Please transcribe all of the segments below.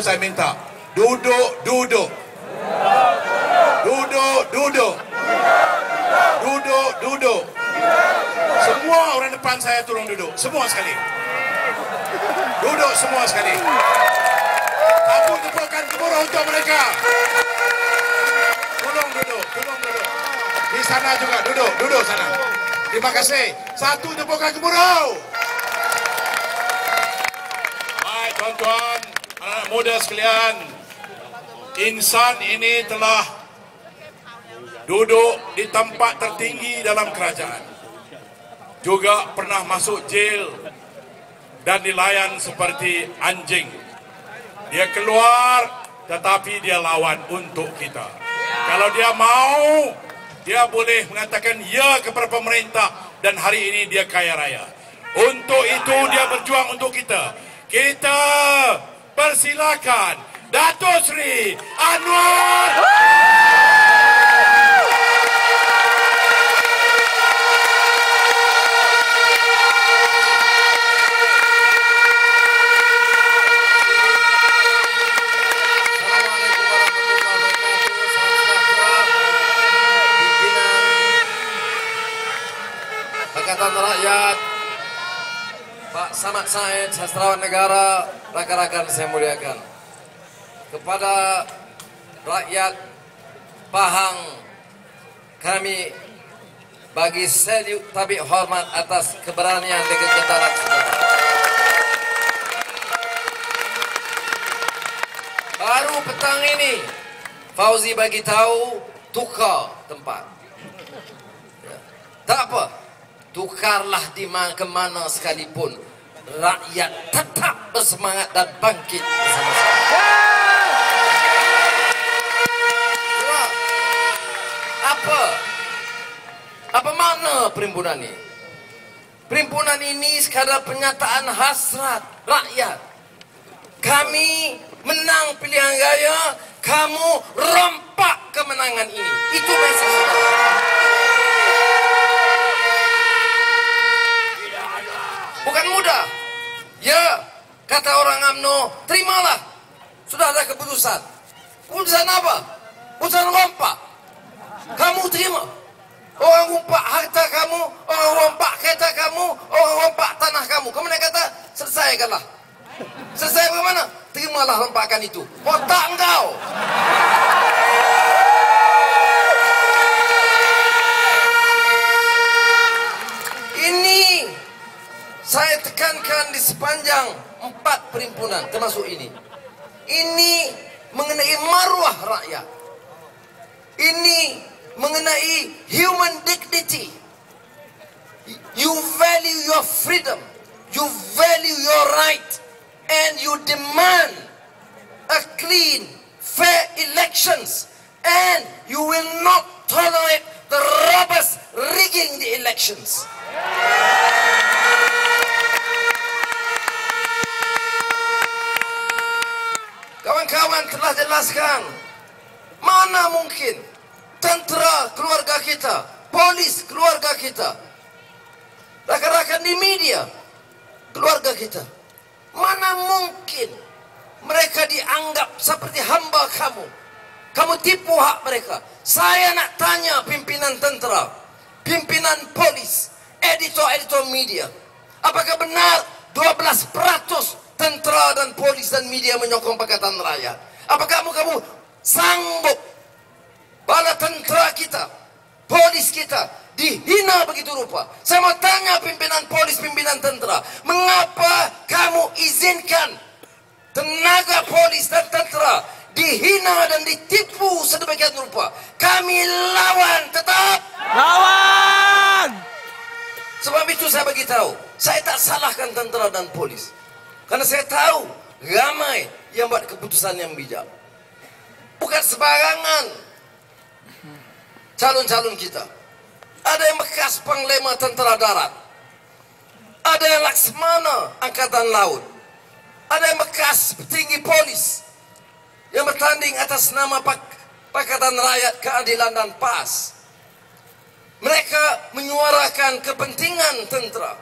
Saya minta duduk, duduk, duduk, duduk, duduk, duduk. Semua orang depan saya tolong duduk, semua sekali. Duduk semua sekali. Aku tepukan gemuruh untuk mereka. Tolong duduk, tolong duduk. Di sana juga duduk, duduk sana. Terima kasih. Satu tepukan gemuruh. Baik tuan-tuan, anak muda sekalian, insan ini telah duduk di tempat tertinggi dalam kerajaan, juga pernah masuk jail dan dilayan seperti anjing. Dia keluar tetapi dia lawan untuk kita. Kalau dia mau, dia boleh mengatakan ya kepada pemerintah dan hari ini dia kaya raya. Untuk itu dia berjuang untuk kita. Kita persilakan Datuk Seri Anwar. Pakatan Rakyat, Pak Samad Said, Sastrawan Negara, rakan-rakan saya muliakan. Kepada rakyat Pahang, kami bagi salut tabik hormat atas keberanian dan kegentaran saudara. Baru petang ini, Fauzi bagi tahu tukar tempat. Tak apa, tukarlah di mana sekalipun, rakyat tetap bersemangat dan bangkit bersama-sama. Apa makna perhimpunan ini? Perhimpunan ini sekadar pernyataan hasrat rakyat. Kami menang pilihan raya, kamu rompak kemenangan ini. Itu mesej. Bukan mudah. Ya, kata orang UMNO, terimalah. Sudah ada keputusan. Keputusan apa? Keputusan rompak. Kamu terima. Orang rompak harta kamu, orang rompak kereta kamu, orang rompak tanah kamu. Kemudian kata, selesaikanlah. Selesai bagaimana? Terimalah rompakan itu. Otak engkau. Ini saya tekankan di sepanjang 4 perhimpunan, termasuk ini. Ini mengenai maruah rakyat. Ini mengenai human dignity. You value your freedom, you value your right, and you demand a clean, fair elections, and you will not tolerate the robbers rigging the elections. Kawan-kawan telah jelaskan, mana mungkin tentera keluarga kita, polis keluarga kita, rakan-rakan di media keluarga kita, mana mungkin mereka dianggap seperti hamba kamu. Kamu tipu hak mereka. Saya nak tanya pimpinan tentera, pimpinan polis, editor-editor media, apakah benar 12% tentera dan polis dan media menyokong Pakatan Rakyat? Apakah kamu sanggup bala tentera kita, polis kita dihina begitu rupa? Saya mau tanya pimpinan polis, pimpinan tentera, mengapa kamu izinkan tenaga polis dan tentera dihina dan ditipu sedemikian rupa? Kami lawan, tetap lawan. Sebab itu saya bagi tahu, saya tak salahkan tentera dan polis, karena saya tahu ramai yang buat keputusan yang bijak. Bukan sebarangan calon-calon kita. Ada yang bekas panglima tentera darat, ada yang Laksmana angkatan laut, ada yang bekas petinggi polis yang bertanding atas nama Pakatan Rakyat Keadilan dan PAS. Mereka menyuarakan kepentingan tentera,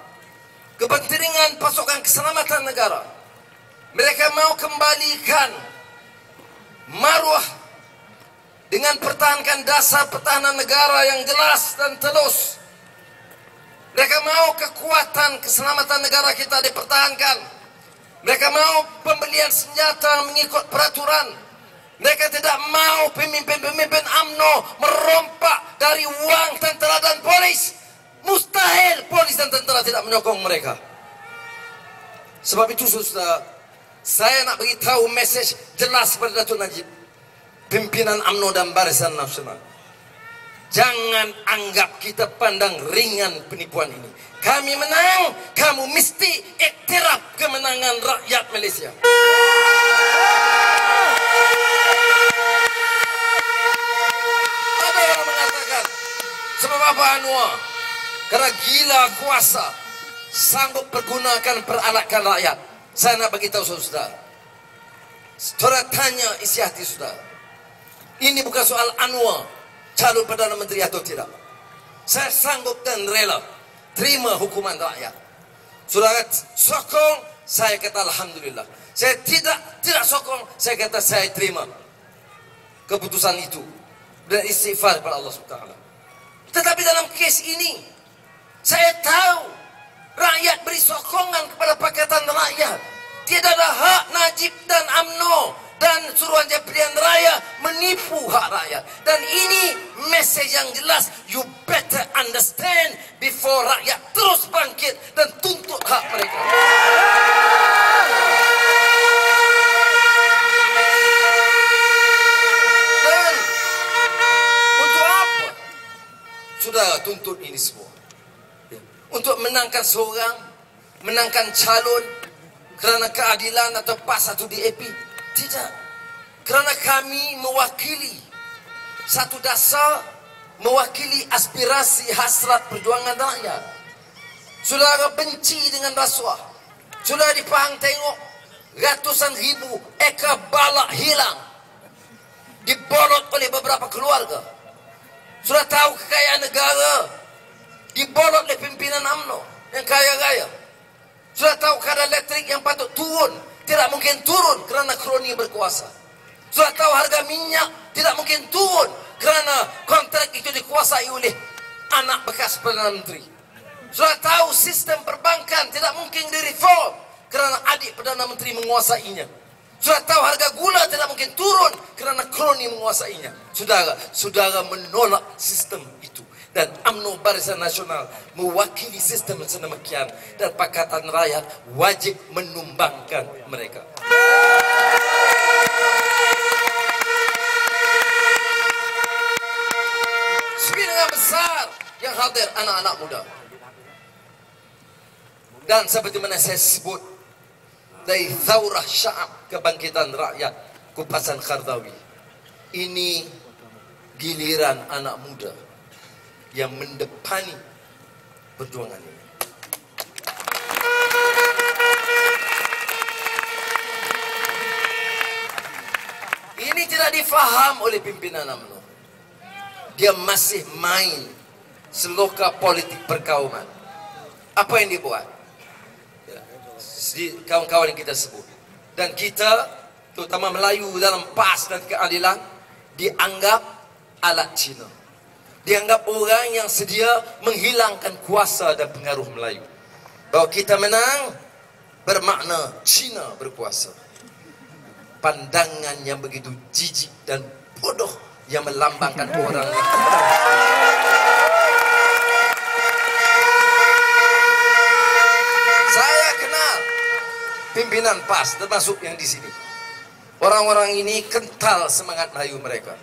kepentingan pasukan keselamatan negara. Mereka mau kembalikan maruah dengan pertahankan dasar pertahanan negara yang jelas dan telus. Mereka mau kekuatan keselamatan negara kita dipertahankan. Mereka mau pembelian senjata mengikut peraturan. Mereka tidak mau pemimpin-pemimpin UMNO merompak dari uang tentera dan polis. Mustahil polis dan tentera tidak menyokong mereka. Sebab itu saudara, saya nak beritahu mesej jelas kepada Datuk Najib, pimpinan UMNO dan Barisan Nasional. Jangan anggap kita pandang ringan penipuan ini. Kami menang, kamu mesti iktiraf kemenangan rakyat Malaysia. Ada yang mengatakan, sebab apa Anwar? Karena gila kuasa, sanggup pergunakan peralatan rakyat. Saya nak beritahu saudara. Saudara tanya isi hati saudara. Ini bukan soal Anwar calon Perdana Menteri atau tidak. Saya sanggup dan rela terima hukuman rakyat. Saudara sokong, saya kata alhamdulillah. Saya tidak sokong, saya kata saya terima keputusan itu dan istighfar kepada Allah SWT. Tetapi dalam kes ini, saya tahu rakyat beri sokongan kepada Pakatan Rakyat. Tidak ada hak Najib dan UMNO dan Suruhanjaya Pilihan Raya menipu hak rakyat. Dan ini mesej yang jelas. You better understand before rakyat terus bangkit dan tuntut hak mereka. Dan untuk apa saudara tuntut ini semua? Untuk menangkan seorang, menangkan calon kerana keadilan atau PAS atau DAP? Tidak. Kerana kami mewakili satu dasar, mewakili aspirasi hasrat perjuangan rakyat. Saudara benci dengan rasuah. Saudara di Pahang tengok ratusan ribu ekar balak hilang, dibolot oleh beberapa keluarga. Saudara tahu kekayaan negara dibolot oleh pimpinan UMNO yang kaya-kaya. Sudah tahu kadar elektrik yang patut turun tidak mungkin turun kerana kroni berkuasa. Sudah tahu harga minyak tidak mungkin turun kerana kontrak itu dikuasai oleh anak bekas Perdana Menteri. Sudah tahu sistem perbankan tidak mungkin direform kerana adik Perdana Menteri menguasainya. Sudah tahu harga gula tidak mungkin turun kerana kroni menguasainya. Saudara menolak sistem itu. Dan UMNO Barisan Nasional mewakili sistem sedemikian, dan Pakatan Rakyat wajib menumbangkan mereka. Sebilangan besar yang hadir anak-anak muda. Dan seperti mana saya sebut, dari Thawrah Sya'ab, kebangkitan rakyat Kupasan Qardawi, ini giliran anak muda yang mendepani perjuangan ini. Ini tidak difaham oleh pimpinan UMNO. Dia masih main seloka politik perkauman. Apa yang dibuat? Kawan-kawan yang kita sebut. Dan kita, terutama Melayu dalam PAS dan keadilan, dianggap alat Cina. Dianggap orang yang sedia menghilangkan kuasa dan pengaruh Melayu. Bahawa kita menang bermakna Cina berkuasa. Pandangan yang begitu jijik dan bodoh yang melambangkan orang yang saya kenal pimpinan PAS termasuk yang di sini. Orang-orang ini kental semangat Melayu mereka.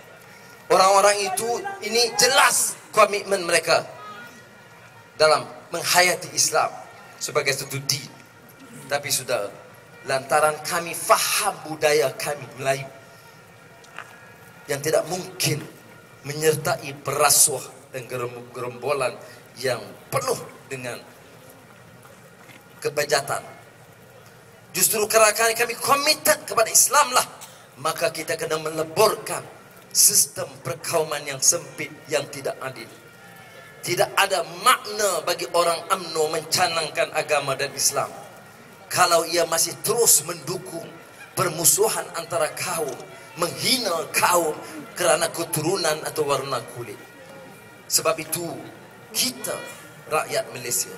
Orang-orang itu, ini jelas komitmen mereka dalam menghayati Islam sebagai satu din. Tapi sudah, lantaran kami faham budaya kami Melayu yang tidak mungkin menyertai perasuah dan gerombolan yang penuh dengan kebejatan. Justru kerana kami komited kepada Islam lah, maka kita kena meleburkan sistem perkauman yang sempit, yang tidak adil. Tidak ada makna bagi orang UMNO mencanangkan agama dan Islam. kalau ia masih terus mendukung permusuhan antara kaum, menghina kaum kerana keturunan atau warna kulit. Sebab itu kita rakyat Malaysia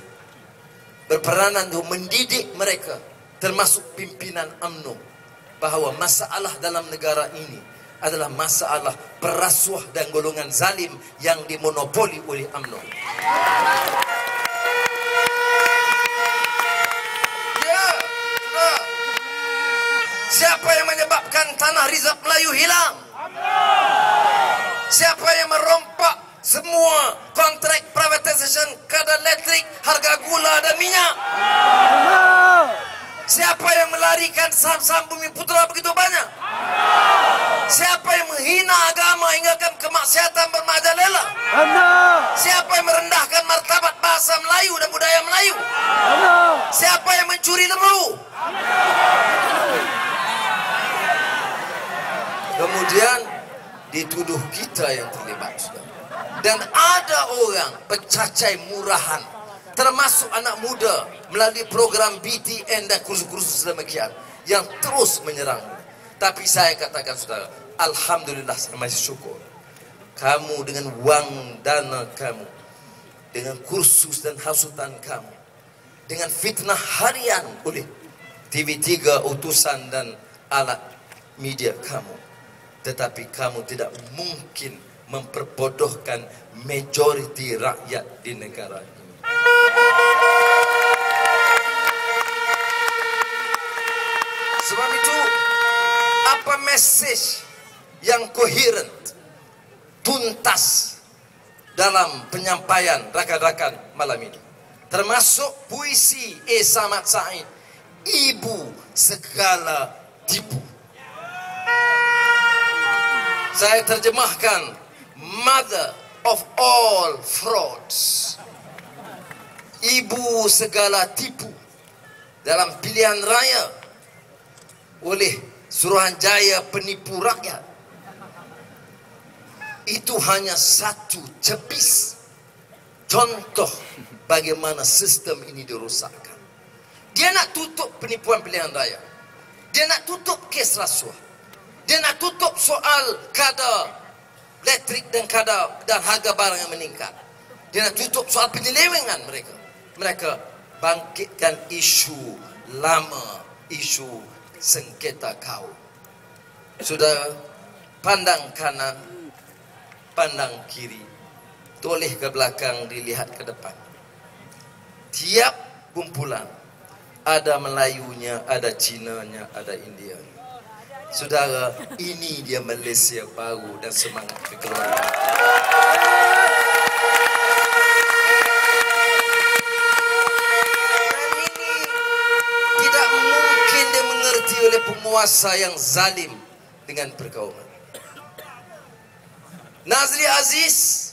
berperanan untuk mendidik mereka, termasuk pimpinan UMNO, bahawa masalah dalam negara ini adalah masalah perasuah dan golongan zalim yang dimonopoli oleh UMNO. Ya, sudah. Siapa yang menyebabkan tanah rizab Melayu hilang? Siapa yang merompak semua kontrak privatization kadar elektrik, harga gula dan minyak? Siapa yang melarikan saham-saham Bumi Putra begitu banyak? Siapa yang menghina agama hinggakan kemaksiatan bermerajalela? Siapa yang merendahkan martabat bahasa Melayu dan budaya Melayu? Siapa yang mencuri lembu? Kemudian dituduh kita yang terlibat, saudara. Dan ada orang pencacai murahan, termasuk anak muda, melalui program BTN dan kursus-kursus sedemikian, yang terus menyerang. Tapi saya katakan, saudara, alhamdulillah, saya masih syukur. Kamu dengan wang dana kamu, dengan kursus dan hasutan kamu, dengan fitnah harian oleh TV3, utusan dan alat media kamu, tetapi kamu tidak mungkin memperbodohkan majoriti rakyat di negara ini. Sebab itu, apa message yang koheren, tuntas dalam penyampaian rakan-rakan malam ini? Termasuk puisi Samad Said, ibu segala tipu. Saya terjemahkan, mother of all frauds, ibu segala tipu dalam pilihan raya oleh Suruhanjaya penipu rakyat. Itu hanya satu cepis contoh bagaimana sistem ini dirosakkan. Dia nak tutup penipuan pilihan raya, dia nak tutup kes rasuah, dia nak tutup soal kadar elektrik dan kadar dan harga barang yang meningkat. Dia nak tutup soal penyelewengan mereka. Mereka bangkitkan isu lama, isu sengketa kaum. Saudara, pandang kanan, pandang kiri, toleh ke belakang, dilihat ke depan. Tiap kumpulan ada Melayunya, ada Cinanya, ada Indianya. Saudara, ini dia Malaysia baru dan semangat kekeluargaan. Dan ini tidak mungkin dimengerti oleh penguasa yang zalim dengan pergaulan. Nazri Aziz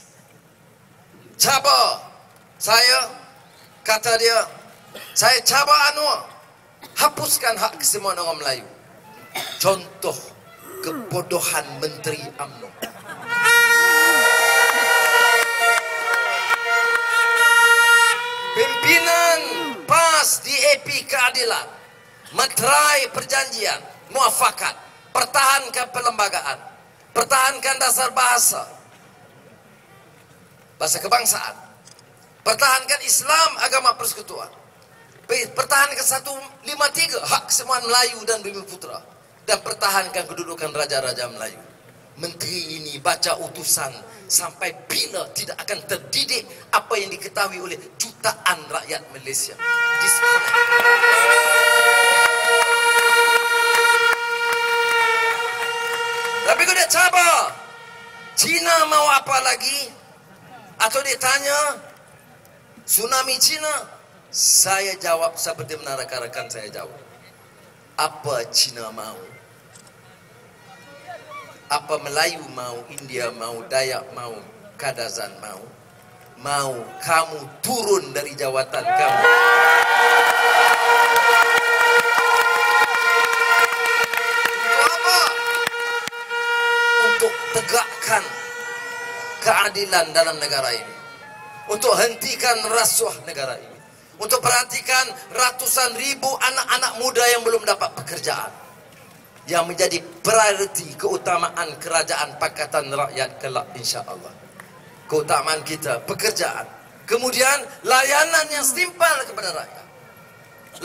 cabar saya, kata dia, saya cabar Anwar, hapuskan hak kesemuan orang Melayu. Contoh kebodohan Menteri UMNO. Pimpinan PAS di AP Keadilan meterai perjanjian muafakat, pertahankan perlembagaan, pertahankan dasar bahasa kebangsaan, pertahankan Islam agama persekutuan, pertahankan 153 hak kesemuan Melayu dan Bumi Putra, dan pertahankan kedudukan raja-raja Melayu. Menteri ini baca utusan sampai bila tidak akan terdidik apa yang diketahui oleh jutaan rakyat Malaysia. Tapi kalau dia cabar Cina mau apa lagi, atau dia tanya tsunami Cina, saya jawab seperti mana rakan-rakan saya jawab. Apa Cina mau? Apa Melayu mau, India mau, Dayak mau, Kadazan mau? Mau kamu turun dari jawatan kamu. Untuk apa? Untuk tegakkan keadilan dalam negara ini. Untuk hentikan rasuah negara ini. untuk perhatikan ratusan ribu anak-anak muda yang belum dapat pekerjaan, yang menjadi prioriti keutamaan kerajaan Pakatan Rakyat kelak insya-Allah. Keutamaan kita pekerjaan, kemudian layanan yang setimpal kepada rakyat,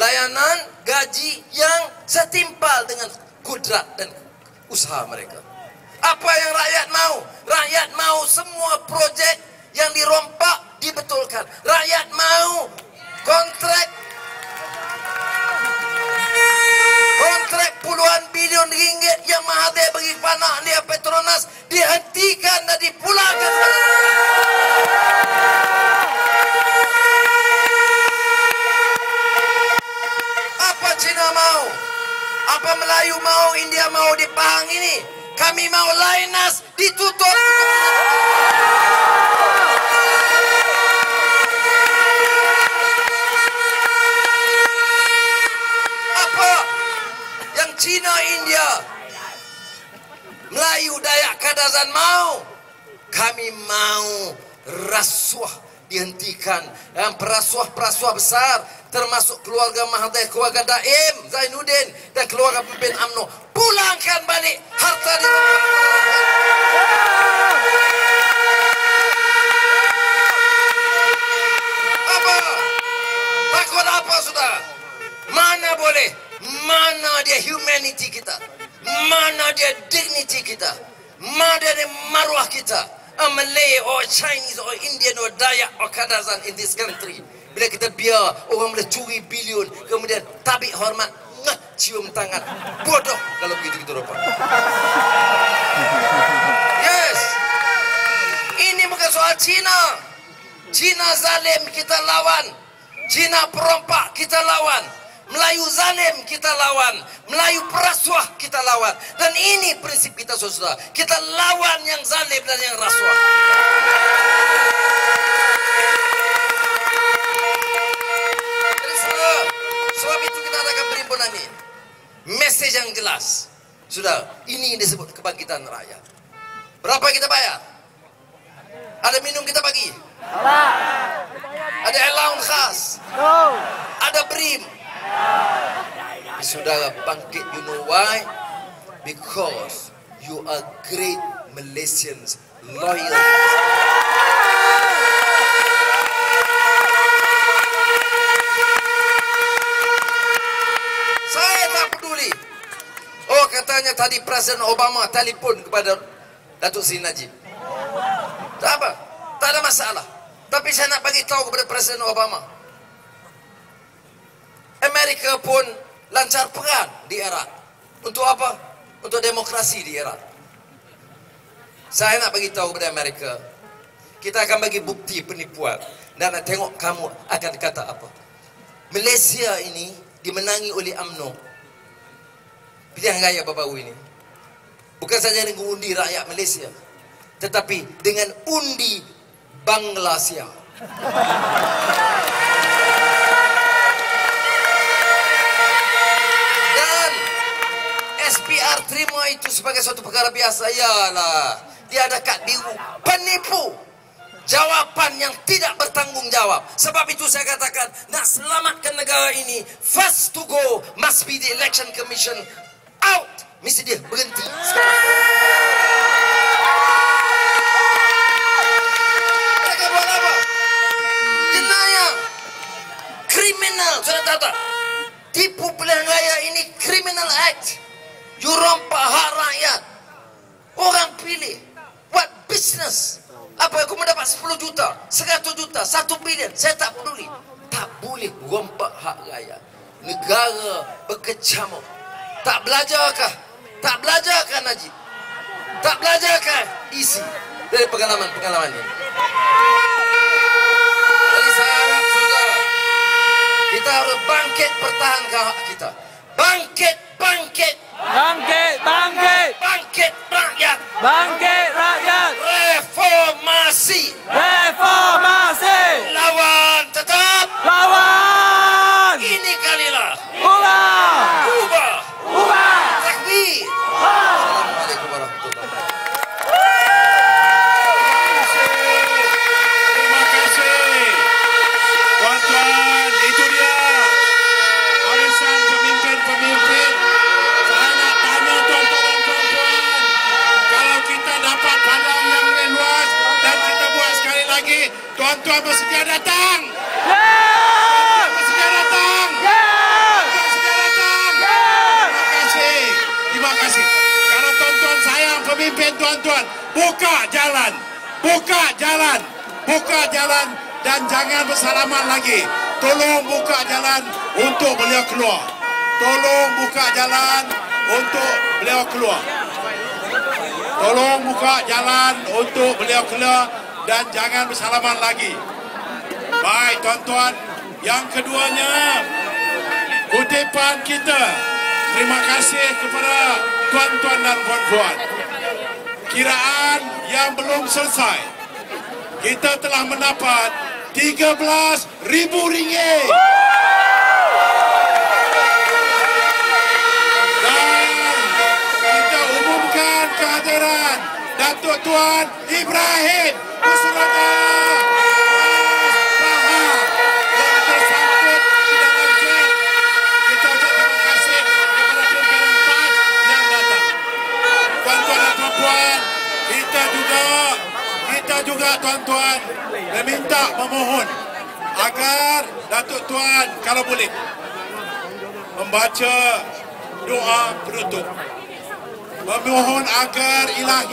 layanan gaji yang setimpal dengan kudrat dan usaha mereka. Apa yang rakyat mau? Rakyat mau semua projek yang dirompak dibetulkan. Rakyat mau kontrak puluhan bilion ringgit yang Mahathir bagi panak dia Petronas dihentikan dan dipulangkan kepada rakyat. Apa Cina mau? Apa Melayu mau? India mau di Pahang ini? Kami mau Lainas ditutup. Apa yang Cina, India, Melayu, Dayak, Kadazan mau? Kami mau rasuah dihentikan, dan perasuah-perasuah besar termasuk keluarga Mahathir, keluarga Daim, Zainuddin dan keluarga pemimpin UMNO, pulangkan balik harta di apa? Takut apa sudah? Mana boleh? Mana dia humanity kita? Mana dia dignity kita? Mana dia maruah kita? A Malay or Chinese or Indian or Dayak or Kadazan in this country. Bila kita biar orang boleh curi bilion, kemudian tabik hormat, cium tangan, bodoh kalau begitu-begitu rupa. Yes, ini bukan soal Cina. Cina zalim kita lawan, Cina perompak kita lawan, Melayu zalim kita lawan, Melayu perasuah kita lawan. Dan ini prinsip kita saudara, kita lawan yang zalim dan yang rasuah. Jadi saudara, sebab itu kita adakan perhimpunan ini. Mesej yang jelas, sudah, ini yang disebut kebangkitan rakyat. Berapa kita bayar? Ada minum kita bagi? Ada allowance khas? Ada BRIM? Saudara bangkit, you know why? Because you are great Malaysians, loyal. Saya tak peduli. Oh, katanya tadi Presiden Obama telefon kepada Datuk Seri Najib. Tak apa, tak ada masalah. Tapi saya nak bagi tahu kepada Presiden Obama, Amerika pun lancar perang di Iraq. Untuk apa? Untuk demokrasi di Iraq. Saya nak bagi tahu kepada Amerika, kita akan bagi bukti penipuan dan nak tengok kamu akan kata apa. Malaysia ini dimenangi oleh UMNO. Pilihan raya baru-baru ini bukan saja dengan undi rakyat Malaysia, tetapi dengan undi Bangladesh. SPR terima itu sebagai suatu perkara biasa. Yalah, dia ada kad biru, penipu, jawapan yang tidak bertanggung jawab. Sebab itu saya katakan, nak selamatkan negara ini, first to go must be the Election Commission out. Mesti dia berhenti sekarang. Mereka buat apa? Jenayah, kriminal. Sudah tahu tak? Tipu pilihan raya ini criminal act. You rompak hak rakyat. Orang pilih buat bisnes. Apa aku mendapat 10 juta, 100 juta, 1 bilion, saya tak peduli. Tak boleh rompak hak rakyat. Negara berkecamuk. Tak belajarkah? Tak belajarkah Najib? Tak belajarkah isi dari pengalaman-pengalaman ini? Jadi saya harap saudara, kita harus bangkit pertahankan hak kita. Bangkit, bangkit. Bangkit, bangkit. Bangkit rakyat. Bangkit rakyat. Reformasi. Reformasi. Lawan tetap. Lawan. Ini kalilah. Ubah. Ubah. Ubah. Takbir. Assalamualaikum warahmatullahi wabarakatuh. Terima kasih. Tuan-tuan, Tuan-tuan bersedia datang? Ya! Bersedia datang? Ya! Bersedia datang? Ya! Terima kasih. Terima kasih. Kalau tuan-tuan sayang pemimpin tuan-tuan, buka jalan. Buka jalan. Buka jalan dan jangan bersalaman lagi. Tolong buka jalan untuk beliau keluar. Tolong buka jalan untuk beliau keluar. Tolong buka jalan untuk beliau keluar dan jangan bersalaman lagi. Baik tuan-tuan, yang keduanya kutipan kita. Terima kasih kepada tuan-tuan dan puan-puan. Kiraan yang belum selesai. Kita telah mendapat RM13,000. Dan kita umumkan kehadiran Datuk Tuan Ibrahim Busrada Bahar yang tersangkut di dalam jet. Kita ucap terima kasih kepada pimpinan PAS yang datang. Tuan-tuan dan puan-puan, kita juga tuan-tuan memohon agar Datuk Tuan kalau boleh membaca doa penutup. Memohon agar Ilahi